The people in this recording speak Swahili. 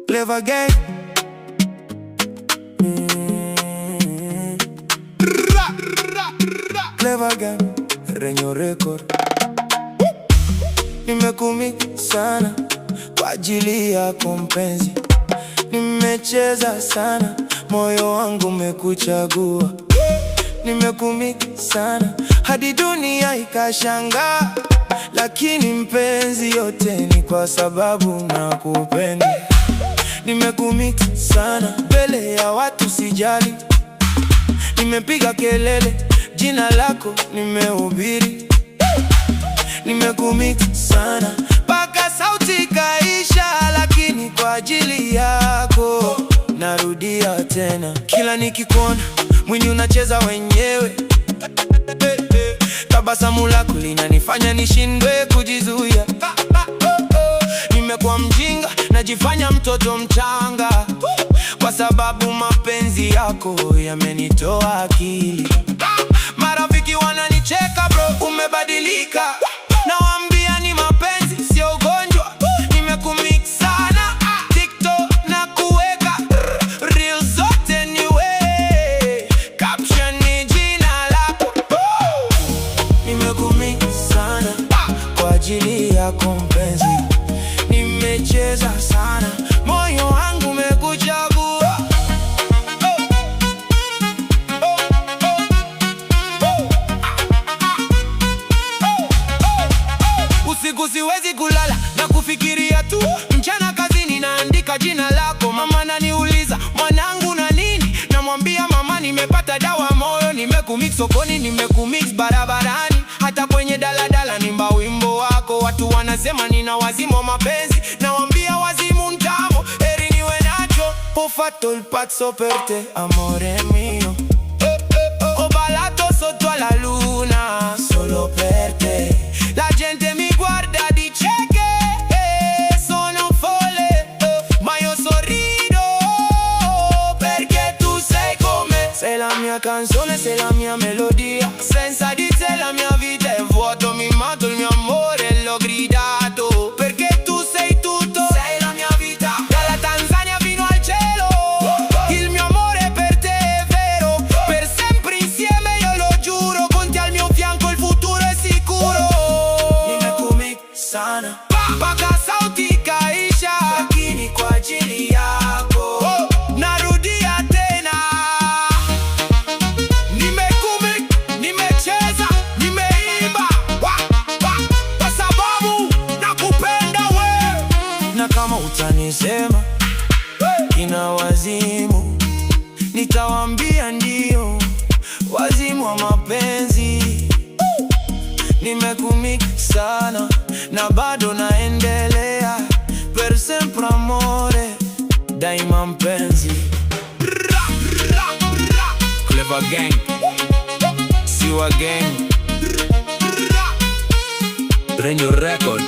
Clever Gang. Clever Gang, Renyo Record. Nimekumiki sana kwa ajili yako mpenzi, nimecheza sana, moyo wangu umekuchagua. Nimekumiki sana hadi dunia ikashangaa, lakini mpenzi, yote ni kwa sababu nakupenda. Nimekumiki sana mbele ya watu sijali, nimepiga kelele, jina lako nimehubiri. Nimekumiki sana mpaka sauti kaisha, lakini kwa ajili yako narudia tena. Kila nikikuona mwili unacheza wenyewe, tabasamu lako linanifanya nishindwe kujizuia. Nimekuwa mjinga, najifanya mtoto mchanga, kwa sababu mapenzi yako yamenitoa akili. Marafiki wananicheka, bro, umebadilika. Nawaambia ni mapenzi, sio ugonjwa. Nimekumix sana TikTok na kuweka reels zote ni wewe, caption ni jina lako. Nimekumix sana kwa ajili yako mpenzi, nimecheza sana, moyo wangu umekuchagua. Usiku siwezi kulala na kufikiria tu, mchana kazini naandika jina lako. Mama naniuliza, mwanangu na nini? Namwambia mama, nimepata dawa moyo. Nimekumix sokoni, nimekumix barabarani, hata kwenye daladala nimba wimbo wako. Watu wanasema nina wazimu wa mapenzi, nawaambia wazimu mtamo, heri niwe nacho. Ho fatto il pazzo per te, amore mio. Ho ballato sotto alla luna solo per te. La gente mi guarda, dice che sono folle, ma io sorrido perché tu sei con me. Sei la mia canzone, sei la mia melodia, senza di te la mia vita è vuoto. Mi mato, il mio amore l'ho gridato, perché tu sei tutto. Sei la mia vita, dalla Tanzania fino al cielo. Il mio amore per te è vero, per sempre insieme io lo giuro. Con te al mio fianco il futuro è sicuro. Sana mpaka sauti kaisha, lakini kwa ajili yako narudia tena. Nimekumik, nimecheza, nimeimba kwa sababu nakupenda we. Na kama utanisema ina wazimu, nitawambia ndio wazimu wa mapenzi. Nimekumik sana na bado naendelea, per sempre amore, daima mpenzi. Clever Gang, Siwa Gang, Renyo Record.